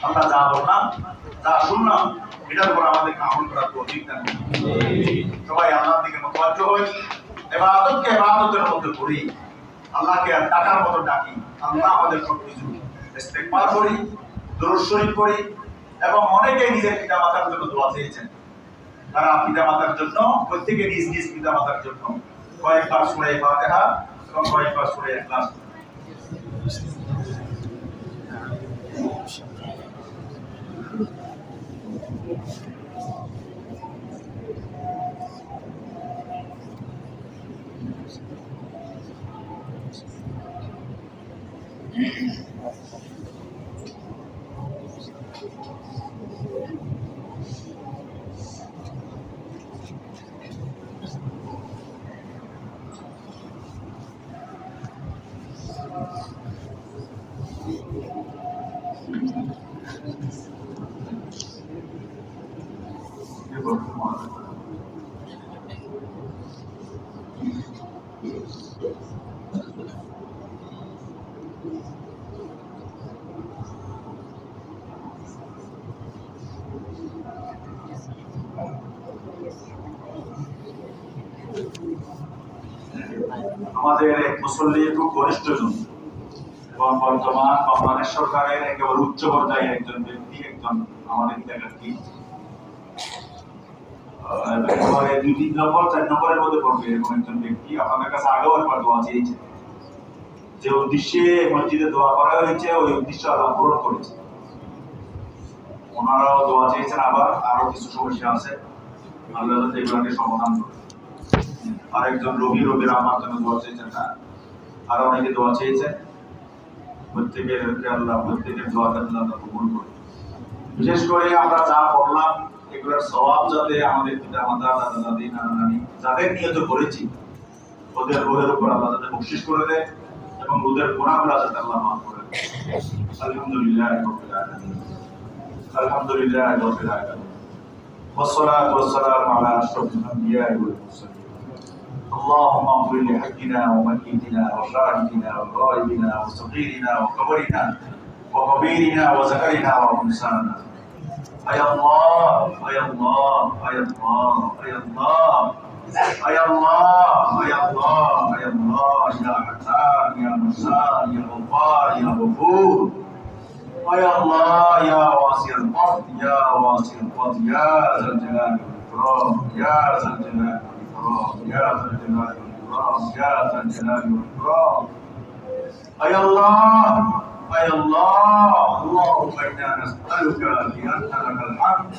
আল্লাহ যা বললাম যা শুনলাম এটার উপর আমাদেরকে আমল করার তৌফিক দান করুন। সবাই আল্লাহর দিকে মুতওয়াজ্জ হই, ইবাদতকে ইবাদতের মধ্যে করি, আল্লাহকে ডাকার মতো ডাকি। আল্লাহ আমাদের সবকিছু ইস্তেগফার করি, দুরূদ শরীফ পড়ি, এবং অনেকেই নিজের পিতামাতার জন্য দোয়া চেয়েছেন। তারা পিতামাতার জন্য, প্রত্যেকে নিজ নিজ পিতামাতার জন্য কয়েকবার সূরা ফাতিহা এবং কয়েকবার সূরা ইখলাস আমাদের এক মুসল্লি খুব ঘনিষ্ঠজন এবং বর্তমান বাংলাদেশ সরকারের একেবারে উচ্চ পর্যায়ের একজন ব্যক্তি, একজন আমাদের এলাকার একেবারে 2-3 নম্বর 4 নম্বরের মধ্যে পড়বে এরকম একজন ব্যক্তি আপনাদের কাছে আগেও একবার দোয়া চেয়েছে। যে উদ্দেশ্যে মসজিদে দোয়া করা হয়েছে ওই উদ্দেশ্য আল্লাহ পূরণ করেছে। ওনারাও দোয়া চেয়েছেন, আবার আরো কিছু সমস্যা আছে, আল্লাহ যাতে এগুলোকে সমাধান করে। আরেকজন রবির আমার জন্য দোয়া চেয়েছেন না, আরো অনেকে দোয়া চেয়েছেন। প্রত্যেকের দোয়াটা আল্লাহ কবুল করে। বিশেষ করে আমরা যা পড়লাম এগুলোর সওয়াব যাতে আমাদের পিতামাতা, দাদা দাদি, নানা নানি যাদের নিয়ত করেছি ওদের রোহের উপর আল্লাহ যাতে বকশিশ করে দেয় এবং ওদের গুনাহগুলো যাতে আল্লাহ মাফ করে দেয়। আলহামদুলিল্লাহ রাব্বিল আলামিন, আলহামদুলিল্লাহ রাব্বিল আলামিন, ওয়াসসালাতু ওয়াসসালামু আলা আশরাফিল আমবিয়া ওয়াল মুরসালিন। اللهم اغفر لحقنا وميتنا وشاهدنا وغائبنا وصغيرنا وكبرنا وكبيرنا وذكرنا وانثانا. يا الله يا الله يا الله يا الله يا الله يا الله يا الله يا حنان يا منان يا غفار يا غفور يا الله يا واسع الفضل يا واسع الفضل يا ذا الجلال والإكرام يا ذا الجلال يا ذا الجلال والإكرام يا ذا الجلال والإكرام. يا الله يا الله اللهم إنا نسألك بأن لك الحمد.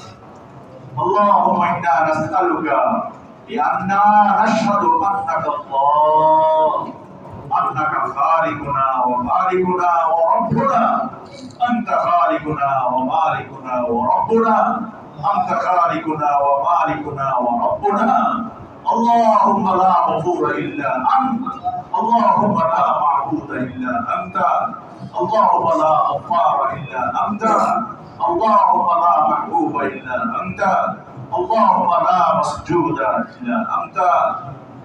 اللهم إنا نسألك بأننا نشهد أنك الله، أنك خالقنا ومالكنا وربنا، أنت خالقنا ومالكنا وربنا، أنت خالقنا ومالكنا وربنا. اللهم لا غفور إلا أنت، اللهم لا معبود إلا أنت، اللهم لا غفار إلا أنت، اللهم لا محبوب إلا أنت، اللهم لا مسجود إلا أنت.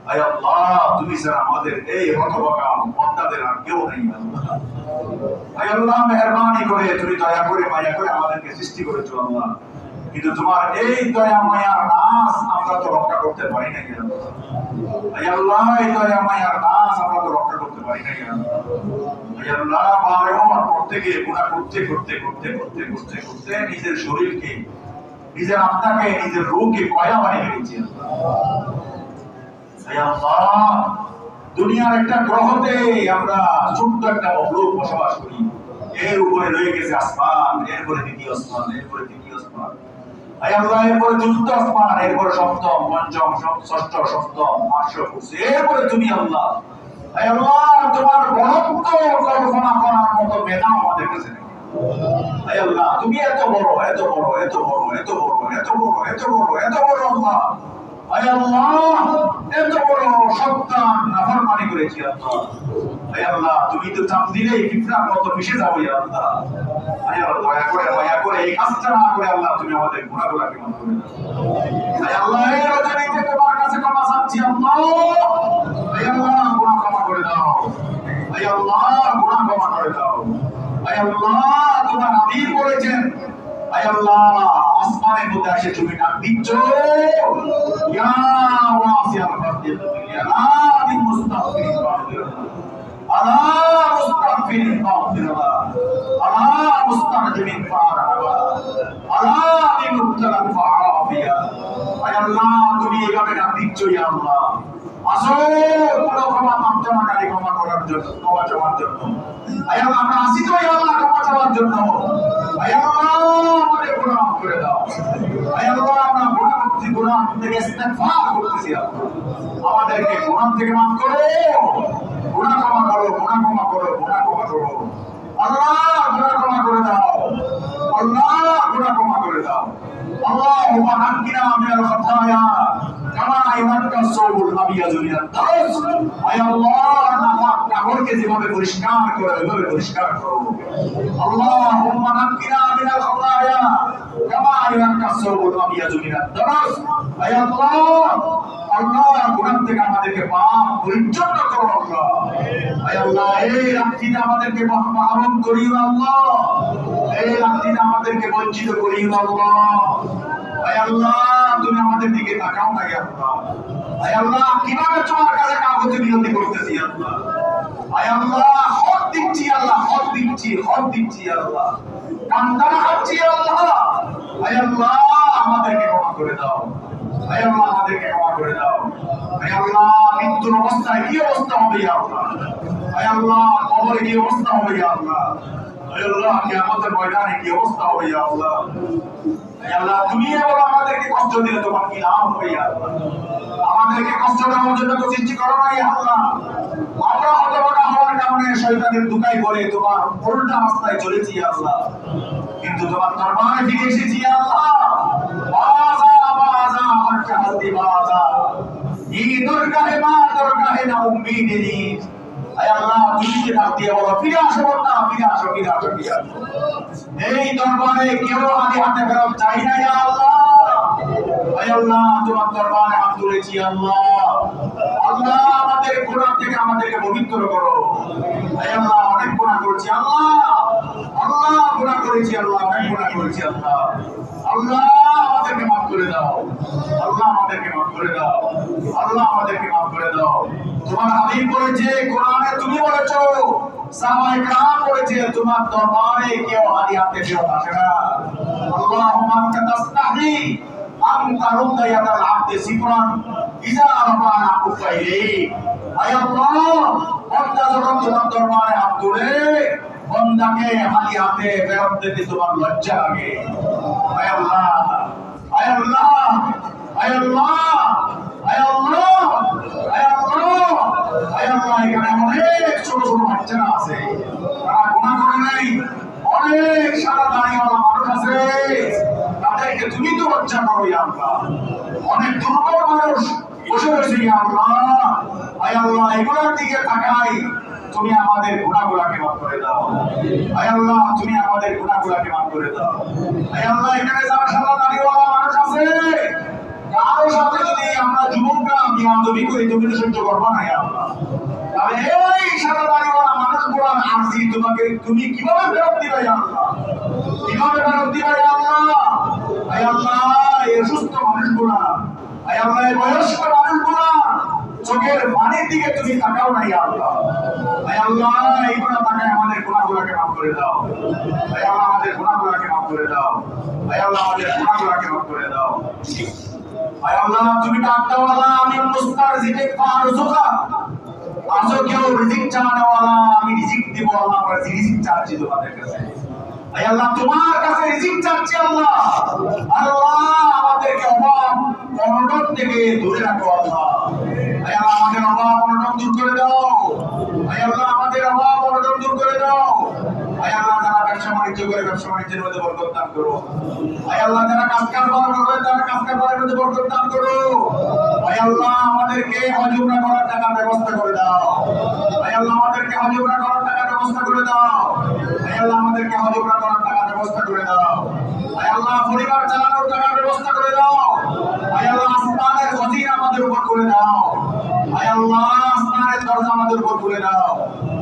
আয় আল্লাহ তুমি ছাড়া আমাদের এই হতভাগা বান্দাদের আর কেউ নেই। আয় আল্লাহ মেহেরবানি করে তুমি দয়া করে মায়া করে আমাদেরকে সৃষ্টি করেছো আল্লাহ, কিন্তু তোমার এই দয়া মায়ার নাশ আমরা তো রক্ষা করতে পারি না। আয় আল্লাহ এই দয়া মায়ার নাশ আমরা তো রক্ষা করতে পারি না। আয় আল্লাহ বারবার প্রত্যেকে গুনাহ করতে করতে করতে করতে করতে করতে নিজের শরীরকে, নিজের আত্মাকে, নিজের রূহকে কয়া বানিয়ে ফেলেছি। দুনিয়ার একটা গ্রহতে আমরা ছোট্ট একটা মখলুক বসবাস করি, এর উপরে রয়ে গেছে আসমান, এরপরে দ্বিতীয় আসমান, এরপরে তৃতীয় আসমান, এরপরে চতুর্থ আসমান, এরপরে সপ্তম, পঞ্চম, ষষ্ঠ, সপ্তম, আটশো কুরসি, এরপরে তুমি আল্লাহ। তোমার বড়ত্ব কল্পনা করার মতো মেধা আমাদের কাছে নেই। আল্লাহ তুমি এত বড়, এত বড়, এত বড়, এত বড়, এত বড়, এত বড়, এত বড় আল্লাহ। আল্লাহ এত বড় সন্তান নাফরমানি করেছি আল্লাহ। আল্লাহ তুমি তো চাপ দিলেই পিঁপড়ার মতো মিশে যাবো আল্লাহ। দয়া করে মায়া করে এই কাজটা না করে আল্লাহ তুমি আমাদের গুনাহগুলোকে মাফ করে দাও। আল্লাহ এই রজনীতে তোমার কাছে ক্ষমা চাচ্ছি আল্লাহ। আল্লাহ গুনাহ ক্ষমা করে দাও। আল্লাহ গুনাহ ক্ষমা করে দাও। আয় আল্লাহ তোমার হাবিব বলেছেন আয় আল্লাহ আসমানের মধ্যে এসে তুমি ডাক দিচ্ছ ইয়া ওয়াসিয়াল ফাদিল ইয়া আদিল মুস্তাগফিরিন আলা মুস্তাগফিরিন ফাগফিরলা আলা মুস্তাগফিরিন ফারহাবা আলা বিমুবতালা ফাআফিয়া আয় আল্লাহ তুমি এইভাবে ডাক দিচ্ছ ইয়া আল্লাহ আসো কোনো ক্ষমা মাত্রাকারী ক্ষমা করার জন্য ক্ষমা চাওয়ার জন্য আয় আল্লাহ আমরা আসি তো ইয়া আল্লাহ ক্ষমা চাওয়ার জন্য আয় আল্লাহ আমাদের গুনাহ মাফ করে দাও আয় আল্লাহ আমরা গুনাহ থেকে ইস্তিগফার করতেছি আমাদেরকে গুনাহ থেকে মাফ করো গুনাহ ক্ষমা করো গুনাহ ক্ষমা করো গুনাহ ক্ষমা করো আল্লাহ গুনাহ ক্ষমা করে দাও আল্লাহ গুনাহ ক্ষমা করে দাও আল্লাহুম্মা নাক্কিনা মিনাল খাতায়া কামা ইউনাক্কা সাওবুল আবিয়াযু মিনাদ দারস আয় আল্লাহ নাপাক কাপড়কে যেভাবে পরিষ্কার করে ওইভাবে পরিষ্কার করো আল্লাহুম্মা নাক্কিনা মিনাল খাতায়া কামা ইউনাক্কা সাওবুল আবিয়াযু মিনাদ দারস আয় আল্লাহ আল্লাহ গুনাহ থেকে আমাদেরকে পাক পরিচ্ছন্ন করো আল্লাহ আয় আল্লাহ এই রাত্রিতে আমাদেরকে মাহরুম করিও আল্লাহ এই রাত্রিতে আমাদেরকে বঞ্চিত করিও আল্লাহ আয় আল্লাহ তুমি আমাদের দিকে তাকাও না আল্লাহ আয় আল্লাহ কিভাবে তোমার কাছে কাগজে বিনতি করতেছি আল্লাহ আয় আল্লাহ হক দিচ্ছি আল্লাহ হক দিচ্ছি আল্লাহ কান্দানা হচ্ছি আল্লাহ আয় আল্লাহ আমাদেরকে ক্ষমা করে দাও আয় আল্লাহ আমাদেরকে ক্ষমা করে দাও আয় আল্লাহ মৃত্যুর অবস্থায় কি অবস্থা হবে আল্লাহ আয় আল্লাহ কবরে কি অবস্থা হবে আল্লাহ আয় আল্লাহ কিয়ামতের ময়দানে কি অবস্থা হবে আল্লাহ আয় আল্লাহ তুমি বলো আমাদেরকে কষ্ট দিলে তোমার কি লাভ হবে আল্লাহ আমাদেরকে কষ্ট দেওয়ার জন্য তো সৃষ্টি করো না আল্লাহ আমরা হতভাগা হওয়ার কারণে শয়তানের দুকাই বলে তোমার উল্টা রাস্তায় চলেছি আল্লাহ কিন্তু তোমার দরবারে ফিরে এসেছি আল্লাহ বাজা বাজা আমার চাহতি বাজা এই দরগাহে মা দরগাহে না উম্মিদেনি আয় আল্লাহ তুমি যে ডাক দিয়ে বলো ফিরে আসো না ফিরে আসো এই দরবারে কেউ আগে হাতে ফেরত চাই না ইয়া আল্লাহ আয় আল্লাহ তোমার দরবারে হাত তুলেছি আল্লাহ আল্লাহ আমাদের গুনাহ থেকে আমাদেরকে পবিত্র করো আয় আল্লাহ অনেক গুনাহ করেছি আল্লাহ আল্লাহ গুনাহ করেছি আল্লাহ অনেক গুনাহ করেছি আল্লাহ আল্লাহ আমাদেরকে মাফ করে দাও আল্লাহ আমাদেরকে মাফ করে দাও আল্লাহ আমাদেরকে মাফ করে দাও তোমার হাবিব বলেছে কোরআনে তুমি বলেছো সাহাবায়ে কেরাম বলেছে তোমার দরবারে কেউ হাদি হাতে কেউ আসে না আল্লাহুম্মা আনতা তাস্তাহি আন তারুদ্দা ইয়াদাল আবদি সিফরান ইযা রাফা'না কুফাইহি আয় আল্লাহ বান্দা যখন তোমার দরবারে হাত তুলে বান্দাকে হাদি হাতে ফেরত দিতে তোমার লজ্জা লাগে আয় আল্লাহ আয় আল্লাহ আয় আল্লাহ আয় আল্লাহ আয় আল্লাহ আয় আল্লাহ এখানে অনেক ছোট ছোট বাচ্চারা আছে তারা গুনাহ করে নাই অনেক সারা দাড়িওয়ালা মানুষ আছে তাদেরকে তুমি তো লজ্জা করো ইয়া আল্লাহ অনেক দুর্বল মানুষ বসে রয়েছে ইয়া আল্লাহ আয় আল্লাহ এগুলোর দিকে তাকাই তুমি আমাদের গুনাহগুলোকে মাফ করে দাও আয় আল্লাহ তুমি আমাদের গুনাহগুলোকে মাফ করে দাও আয় আল্লাহ এখানে যারা সারা দাড়িওয়ালা মানুষ আছে কারো সাথে যদি আমরা যুবকরা বিয়াদবি করি তুমি তো সহ্য করবা না ইয়া আল্লাহ তবে এই সারা দাড়িওয়ালা মানুষগুলো আরজি তোমাকে তুমি কিভাবে ফেরত দিবে ইয়া আল্লাহ কিভাবে ফেরত দিবে ইয়া আল্লাহ আয় আল্লাহ এই সুস্থ মানুষগুলো আয় আল্লাহ এই বয়স্ক মানুষগুলো চোখের পানির দিকে তুমি তাকাও না ইয়া আল্লাহ আয় আল্লাহ এইগুলো তাকায় আমাদের গুনাহগুলোকে মাফ করে দাও আয় আল্লাহ আমাদের গুনাহগুলোকে মাফ করে দাও আয় আল্লাহ আমাদের গুনাহগুলোকে মাফ করে দাও আয় আল্লাহ তুমি ডাক দাও আল্লাহ আমি মুস্তারজিকে ফারজুকা আজও কেউ রিজিক চাওয়ালা আমি রিজিক দিব আল্লাহ আমরা রিজিক চাচ্ছি তোমাদের কাছে আয় আল্লাহ তোমার কাছে রিজিক চাচ্ছি আল্লাহ আল্লাহ আমাদেরকে অভাব অনটন থেকে দূরে রাখো আল্লাহ আয় আল্লাহ আমাদের অভাব অনটন দূর করে দাও আয় আল্লাহ আমাদের অভাব অনটন দূর করে দাও আয় আল্লাহ যারা ব্যবসা বাণিজ্য করে ব্যবসা বাণিজ্যের মধ্যে বরকত দান করো আয় আল্লাহ যারা কাজ কারবার করে তারা কাজ কারবারের মধ্যে বরকত দান করো আয় আল্লাহ আমাদেরকে হজ উমরা করার টাকার ব্যবস্থা করে দাও আয় আল্লাহ আমাদেরকে হজ উমরা করার টাকার ব্যবস্থা করে দাও আয় আল্লাহ আমাদেরকে হজ উমরা করার টাকার ব্যবস্থা করে দাও আয় আল্লাহ পরিবার চালানোর টাকার ব্যবস্থা করে দাও আয় আল্লাহ আসমানের খজিনা আমাদের উপর করে দাও আয় আল্লাহ আসমানের দরজা আমাদের উপর করে দাও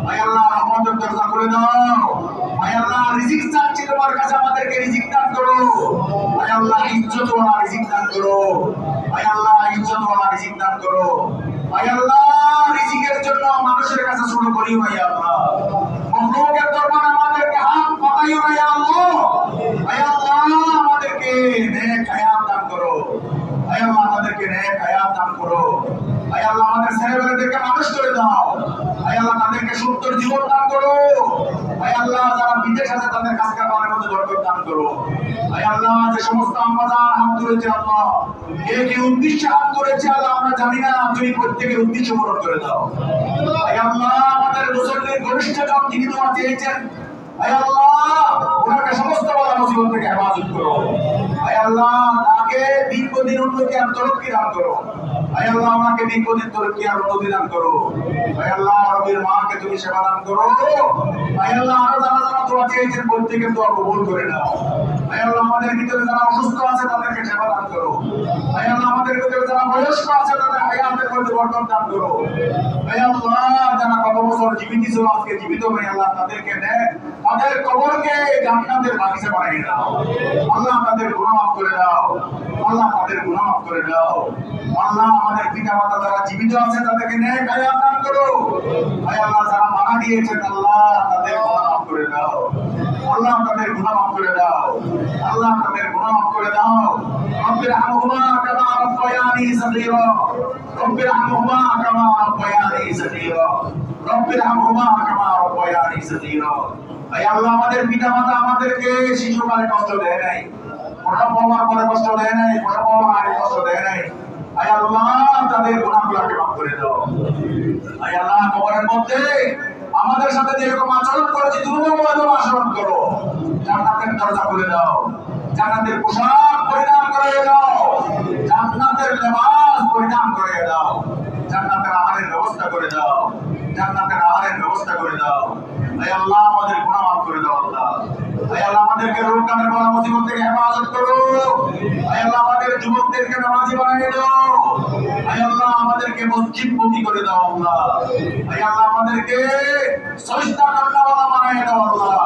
আয় আল্লাহ রহমতের দরজা করে দাও আয় রিজিক চাচ্ছি তোমার কাছে, আমাদেরকে রিজিক দান করো। আয় আল্লাহ ইজ্জতওয়ালা রিজিক দান করো। আয় আল্লাহ ইজ্জতওয়ালা রিজিক দান করো। আয় আল্লাহ রিজিকের জন্য মানুষের কাছে শুরু করি ভাই আল্লাহ, মখলুকের দরবারে আমাদেরকে হাত পাতাইও না ইয়া আল্লাহ। আয় আল্লাহ আমাদেরকে নেক হায়াত দান করো। আয় আল্লাহ আমাদেরকে নেক হায়াত দান করো। আয় আল্লাহ আমাদের ছেলেমেয়েদেরকে মানুষ করে দাও। আয় আল্লাহ তাদেরকে সুন্দর জীবন দান করো। আয় আল্লাহ যারা বিদেশ আছে তাদের কাজ কারবারের মধ্যে বরকত দান করো। আয় আল্লাহ যে সমস্ত আম্মাজান হাত তুলেছে আল্লাহ, কে কি উদ্দেশ্যে হাত তুলেছে আল্লাহ আমরা জানি না, তুমি প্রত্যেকের উদ্দেশ্য পূরণ করে দাও। আয় আল্লাহ আমাদের মুসলিমের ঘনিষ্ঠজন যিনি দোয়া চেয়েছেন, আয় আল্লাহ ওনাকে সমস্ত বাধা মুসিবত থেকে হেফাজত করো। আয় আল্লাহ তাকে দীর্ঘদিন উন্নতি আর তরক্কি দান করো। আয় আল্লাহ আমাকে দীর্ঘদিন তরক্কি আর উন্নতি দান করো। আয় আল্লাহ রবির মাকে তুমি সেবা দান করো। আয় আল্লাহ আরো যারা যারা দোয়া চেয়েছেন প্রত্যেকের দোয়া কবুল করে নাও। আয় আল্লাহ আমাদের ভিতরে যারা অসুস্থ আছে তাদেরকে সেবা দান করো। আয় আল্লাহ আমাদের ভিতরে যারা বয়স্ক আছে তাদের হায়াতের মধ্যে বরকত দান করো। আয় আল্লাহ যারা কত বছর জীবিত ছিল আজকে জীবিত হয়ে আল্লাহ তাদেরকে নেয়, তাদের কবরকে জান্নাতের বাগিচা বানিয়ে দাও। আল্লাহ তাদের গুনাহ মাফ করে দাও। আল্লাহ তাদের গুনাহ মাফ করে দাও। আল্লাহ আমাদের পিতা মাতা যারা জীবিত আছে তাদেরকে নেক হায়াত দান করো। আয় আল্লাহ যারা মারা গিয়েছেন আল্লাহ তাদের গুনাহ মাফ করে দাও। আল্লাহ তাদের গুনাহ মাফ করে দাও। আল্লাহ তাদের গুনাহ মাফ করে দাও। রব্বির হামহুমা কামা রাব্বায়ানি সগীরা। রব্বির হামহুমা কামা রাব্বায়ানি সগীরা। রব্বির হামহুমা কামা রাব্বায়ানি সগীরা। আয় আল্লাহ আমাদের পিতা মাতা আমাদেরকে শিশুকালে কষ্ট দেয় নাই, ওরা বাবার পরে কষ্ট দেয় নাই, ওরা বাবার আগে কষ্ট দেয় নাই। আয় আল্লাহ তাদের গুনাহগুলোকে মাফ করে দাও। আয় আল্লাহ কবরের মধ্যে আমাদের সাথে যেরকম আচরণ করেছি তুমিও ওরকম আচরণ করো। জান্নাতের দরজা খুলে দাও, জান্নাতের পোশাক পরিধান করে দাও, জান্নাতের লেবাস পরিধান করে দাও, জান্নাতের আহারের ব্যবস্থা করে দাও, জান্নাতের আহারের ব্যবস্থা করে দাও। আয় আল্লাহ আমাদের গুনাহ মাফ করে দাও আল্লাহ। আয় আল্লাহ আমাদেরকে রোগ কানের বলা মুসিবত থেকে হেফাজত করো। আয় আল্লাহ আমাদের যুবকদেরকে নামাজি বানিয়ে দাও। আয় আল্লাহ আমাদেরকে মসজিদমুখী করে দাও আল্লাহ। আয় আল্লাহ আমাদেরকে সজদা করনেওয়ালা বানিয়ে দাও আল্লাহ।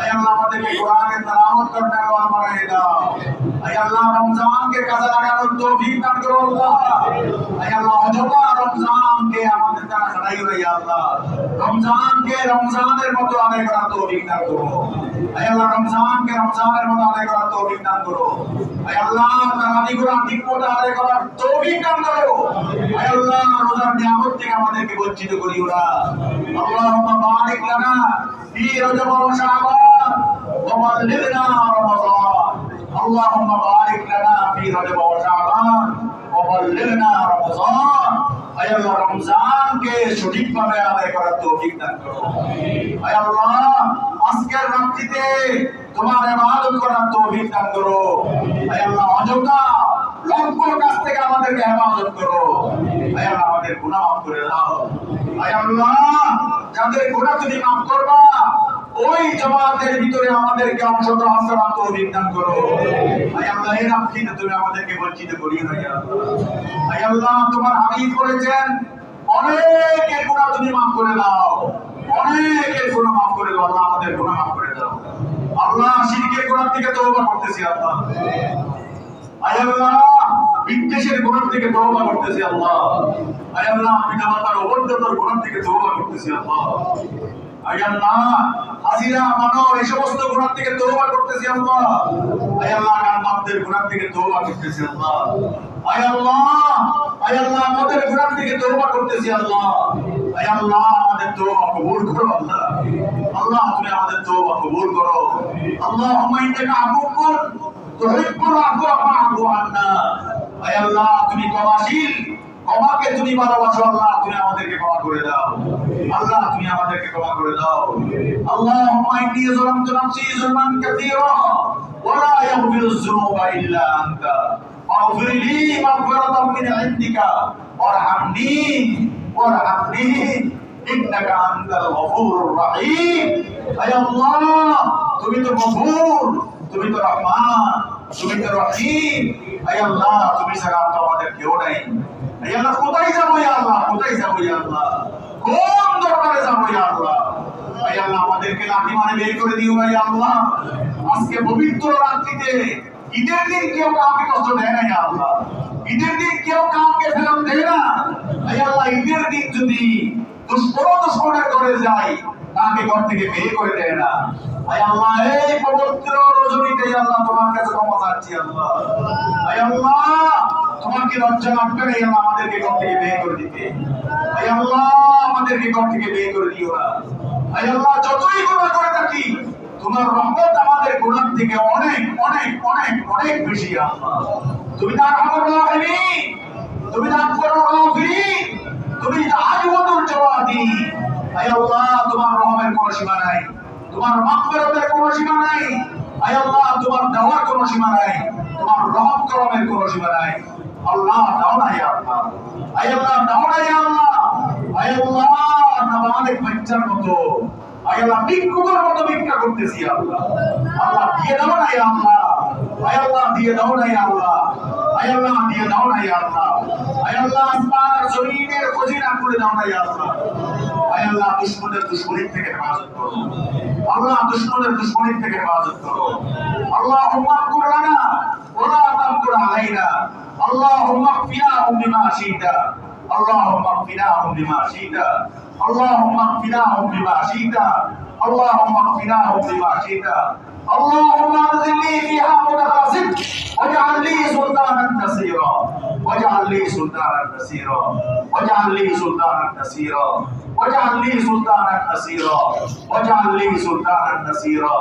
আয় আল্লাহ আমাদেরকে কোরআনের তেলাওয়াত করনেওয়ালা বানিয়ে দাও। আয় আল্লাহ রমজানকে কাজে লাগানোর তৌফিক দান করো আল্লাহ। আয় আল্লাহ অযথা রমজানকে আমাদের দ্বারা কাটাইও না ইয়া আল্লাহ। রমজানকে রমজানের মতো আদায় করার তৌফিক দান করো। আয় আল্লাহ রমজানকে রমজানের মতো আদায় করার তৌফিক দান করো। আয় আল্লাহ তারাবিগুলো ঠিকমতো আদায় করার তৌফিক দান করো। আয় আল্লাহ রোজার নিয়ামত থেকে আমাদেরকে বঞ্চিত করিও না। আল্লাহুম্মা বারিক লানা ফি রজব ওয়া শাবান ওয়া বাল্লিগনা রমাদান। আল্লাহুম্মা বারিক লানা ফি রজব ওয়া শাবান ওয়া বাল্লিগনা রমাদান। আয় আল্লাহ রমজানকে সঠিকভাবে আদায় করার তৌফিক দান করো। আয় আল্লাহ আজকের রাত্রিতে তোমার ইবাদত করার তৌফিক দান করো। আয় আল্লাহ অযথা লঙ্ঘন কাছ থেকে আমাদেরকে হেফাজত করো। আয় আল্লাহ আমাদের গুনাহ মাফ করে দাও। আয় আল্লাহ যাদের গুনাহ তুমি মাফ করবা ওই জামাতের ভিতরে আমাদেরকে অংশগ্রহণ করার তৌফিক দান করো। আয় আল্লাহ এই রাত্রিতে তুমি আমাদেরকে বঞ্চিত করিও না ইয়া আল্লাহ। আয় আল্লাহ তোমার হাবিব বলেছেন অনেকের গুনাহ তুমি মাফ করে দাও, অনেকের গুনাহ মাফ করে দাও। আল্লাহ আমাদের গুনাহ মাফ করে দাও। আল্লাহ শিরকের গুনাহ থেকে তওবা করতেছি আল্লাহ। আয় আল্লাহ বিদ্বেষের গুনাহ থেকে তওবা করতেছি আল্লাহ। আয় আল্লাহ পিতামাতার অবৈধতার গুনাহ থেকে তওবা করতেছি আল্লাহ। আয় আল্লাহ হাজিরা মানো এই সমস্ত গুনাহ থেকে তওবা করতেছি আল্লাহ। আয় আল্লাহ গানবাজদের গুনাহ থেকে তওবা করতেছি আল্লাহ। আয় আল্লাহ আমাদের গুনাহ থেকে তওবা করতেছি আল্লাহ। আয় আল্লাহ আমাদের তওবা কবুল করো আল্লাহ। আল্লাহ তুমি আমাদের তওবা কবুল করো। আল্লাহুম্মা ইন্নাকা আফুউন তুহিব্বুল আফওয়া ফা'ফু আন্না। আয় আল্লাহ তুমি ক্ষমাশীল, ক্ষমাকে তুমি ভালোবাসো আল্লাহ, তুমি আমাদেরকে ক্ষমা করে দাও আল্লাহ, তুমি আমাদেরকে ক্ষমা করে দাও। আল্লাহুম্মা ইন্নী যালামতু নাফসি যুলমান কাসীরা ওয়া লা ইয়াগফিরুয যুনুবা ইল্লা আনতা ফাগফির লি মাগফিরাতাম মিন ইনদিকা ওয়ারহামনি ইন্নাকা আনতাল গফুরুর রহিম। আয় আল্লাহ তুমি তো গফুর, তুমি তো রহমান, তুমি তো রহিম। আয় আল্লাহ তুমি ছাড়া তো আমাদের কেউ নাই। আয় আল্লাহ কোথায় যাবো ইয়া আল্লাহ, কোথায় যাবো ইয়া আল্লাহ, কোন দরবারে যাবো ইয়া আল্লাহ। আয় আল্লাহ আমাদেরকে লাঠি মারে বের করে দিও ভাই আল্লাহ। আজকে পবিত্র রাত্রিতে ঈদের দিন কেউ কাউকে কষ্ট দেয় না ইয়া আল্লাহ, ঈদের দিন কেউ কাউকে ফেরত দেয় না। আয় আল্লাহ ঈদের দিন যদি দুশ্মনের ঘরে যাই তাকে ঘর থেকে বের করে দেয় না। আয় আল্লাহ এই পবিত্র রজনীতে আল্লাহ তোমার কাছে ক্ষমা চাচ্ছি আল্লাহ। আয় আল্লাহ তোমার কি লজ্জা লাগবে না আল্লাহ আমাদেরকে ঘর থেকে বের করে দিতে? আয় আল্লাহ আমাদেরকে ঘর থেকে বের করে দিও না। আয় আল্লাহ যতই গুনাহ করে থাকি তোমার রহমত আমাদের গুনাহ থেকে অনেক অনেক অনেক অনেক বেশি আল্লাহ। তুমি তার রহমত রাখবি, তুমি তার রাখবি, তুমি আজীবনুল জওয়াদি। আয় আল্লাহ তোমার রহমের কোনো সীমা নাই, তোমার মাগফিরাতের কোনো সীমা নাই। আয় আল্লাহ তোমার দেওয়ার কোনো সীমা নাই, তোমার রহম করমের কোনো সীমা নাই। আল্লাহ দাও না ইয়া আল্লাহ, আয় আল্লাহ দাও না ইয়া আল্লাহ। আয় আল্লাহ নাবালিগ বাচ্চার মতো আয় আল্লাহ ভিক্ষুকের মতো ভিক্ষা করতেছি আল্লাহ। আল্লাহ দিয়ে দাও না ইয়া আল্লাহ, আয় আল্লাহ দিয়ে দাও না ইয়া আল্লাহ, আয় আল্লাহ দিয়ে দাও না ইয়া আল্লাহ। আয় আল্লাহ আসমান আর জমিনের খজিনা খুলে দাও না ইয়া আল্লাহ। আয় আল্লাহ দুশমনের দুশমনির থেকে হেফাজত করো আল্লাহ, দুশমনের দুশমনির থেকে হেফাজত করো। আল্লাহুম্মা কুর লানা ওয়া লা তাকুর আলাইনা, আল্লাহুম্মা ফিনাহুম বিমা শিতা, আল্লাহুম্মা ফিনাহুম বিমা শিতা, আল্লাহুম্মা ফিনাহুম বিমা শিতা, আল্লাহুম্মা ফিনাহুম বিমা শিতা। اللهم انزلني فيها متخاصم واجعل لي سلطانا نصيرا، واجعل لي سلطانا نصيرا، واجعل لي سلطانا نصيرا، واجعل لي سلطانا نصيرا، واجعل لي سلطانا نصيرا।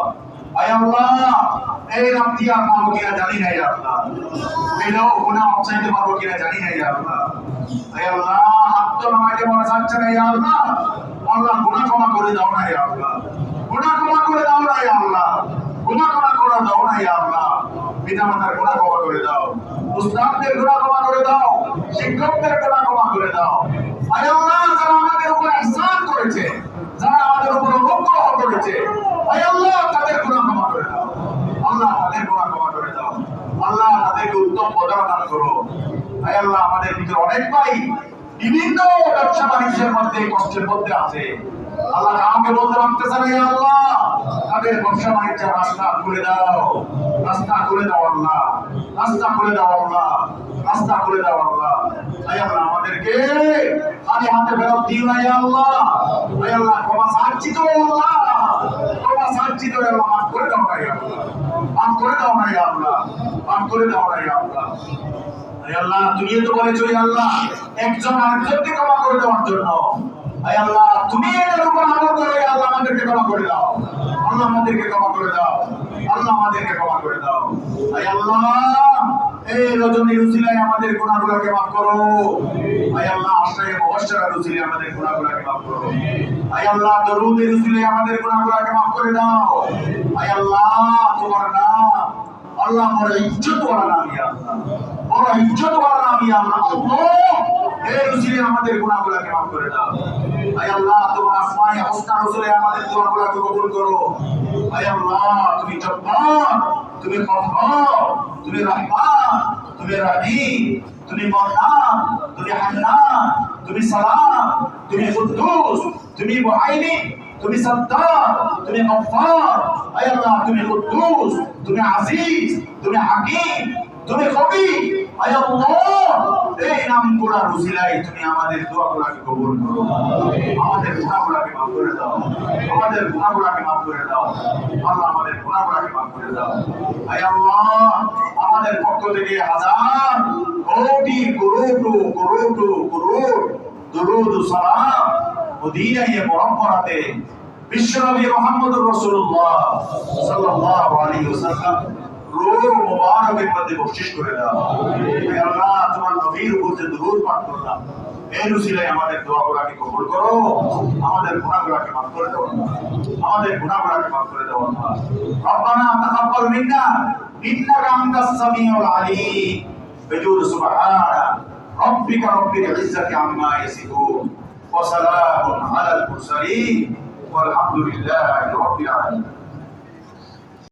আয় আল্লাহ এই রাত্রি আর পাবো কিনা জানি না ইয়া আল্লাহ, পেলেও গুনাহ অবসাইতে পারবো কিনা জানি না ইয়া আল্লাহ। আয় আল্লাহ হাত তো নামাইতে মনে যাচ্ছে না ইয়া আল্লাহ। আল্লাহ গুনাহ ক্ষমা করে দাও না ইয়া আল্লাহ, গুনাহ ক্ষমা করে দাও না ইয়া আল্লাহ, গুনাহ ক্ষমা করে দাও না ইয়া আল্লাহ। পিতামাতার গুনাহ ক্ষমা করে দাও, উস্তাদদের গুনাহ ক্ষমা করে দাও, শিক্ষকদের গুনাহ ক্ষমা করে দাও। আয় আল্লাহ যারা আমাদের উপর ইহসান করেছে, যারা আমাদের উপর অনুগ্রহ করেছে, আয় আল্লাহ তাদের গুনাহ ক্ষমা করে দাও আল্লাহ, তাদের গুনাহ ক্ষমা করে দাও আল্লাহ, তাদেরকে উত্তম পদার্থ দান করো। আয় আল্লাহ আমাদের ভিতরে অনেক ভাই বিভিন্ন ব্যবসা বাণিজ্যের মধ্যে কষ্টের মধ্যে আছে আল্লাহ, কাউকে বলতে পারতেছে না আল্লাহ, তাদের ব্যবসা বাণিজ্যের রাস্তা খুলে দাও, রাস্তা খুলে দাও আল্লাহ, রাস্তা খুলে দাও আল্লাহ, রাস্তা খুলে দাও আল্লাহ। আয় আল্লাহ আমাদেরকে খালি হাতে ফেরত দিও না আল্লাহ। আয় আল্লাহ ক্ষমা চাচ্ছি তো আল্লাহ, ক্ষমা চাচ্ছি তো আল্লাহ, মাফ করে দাও না আল্লাহ, মাফ করে দাও না আল্লাহ, মাফ করে দাও না আল্লাহ। আয় আল্লাহ তুমি তো বলেছো আল্লাহ একজন আরেকজনকে ক্ষমা করে দেওয়ার জন্য। আয় আল্লাহ তুমি এর উপর আমল করে আল্লাহ আমাদেরকে ক্ষমা করে দাও, আল্লাহ আমাদেরকে ক্ষমা করে দাও, আল্লাহ আমাদেরকে ক্ষমা করে দাও। আয় আল্লাহ এই রজনীর উসিলায় আমাদের গুনাহগুলোকে মাফ করো। আয় আল্লাহ আশ্রয়ে মুবাশশারার উসিলায় আমাদের গুনাহগুলোকে মাফ করো। আয় আল্লাহ দরুদের উসিলায় আমাদের গুনাহগুলোকে মাফ করে দাও। আয় আল্লাহ তোমার নাম আল্লাহ বড় ইজ্জত ওয়ালা নাম ইয়া আল্লাহ, বড় ইজ্জত ওয়ালা নাম ইয়া আল্লাহ। আল্লাহ এই উসিলায় আমাদের গুনাহগুলোকে মাফ করে দাও। আয় আল্লাহ তোমার আসমায়ে হুসনা উসিলায় আমাদের দোয়াগুলোকে কবুল করো। আয় আল্লাহ তুমি জব্বার, তুমি গফফার, তুমি রহমান, তুমি রহিম, তুমি মান্নান, তুমি হান্নান, তুমি সালাম, তুমি কুদ্দুস, তুমি মুহাইমিন, তুমি সত্তার, তুমি গফফার। আয় আল্লাহ তুমি কুদ্দুস, তুমি আজিজ, তুমি হাকিম, তুমি কবি। আয় আল্লাহ এই নামগুলোর উসিলায় তুমি আমাদের দোয়াগুলোকে কবুল করো, আমাদের গুনাহগুলোকে মাফ করে দাও, আমাদের গুনাহগুলোকে মাফ করে দাও আল্লাহ, আমাদের গুনাহগুলোকে মাফ করে দাও। আয় আল্লাহ আমাদের পক্ষ থেকে হাজার কোটি করোড় দরুদ ও সালাম মদিনায়ে মুনাওয়ারাতে বিশ্বনবী মুহাম্মদুর রাসূলুল্লাহ সাল্লাল্লাহু আলাইহি ওয়াসাল্লাম রূহ মুবারকের মধ্যে বখশিশ করে দাও। হে আল্লাহ তোমার নবীর উপর যে দরুদ পাঠ করলাম এই উসিলায় আমাদের দোয়াগুলোকে কবুল করো, আমাদের গুনাহগুলোকে মাফ করে দাও, আমাদের গুনাহগুলোকে মাফ করে দাও। রব্বানা তাকাব্বাল মিন্না ইন্নাকা আনতাস সামিউল আলিম বিজুদ সুবহানা রাব্বিকা রাব্বিল ইজ্জাতি আম্মা ইয়াসিফুন ওয়া সালামুন আলাল মুরসালিন ওয়ালহামদুলিল্লাহি রাব্বিল আলামিন।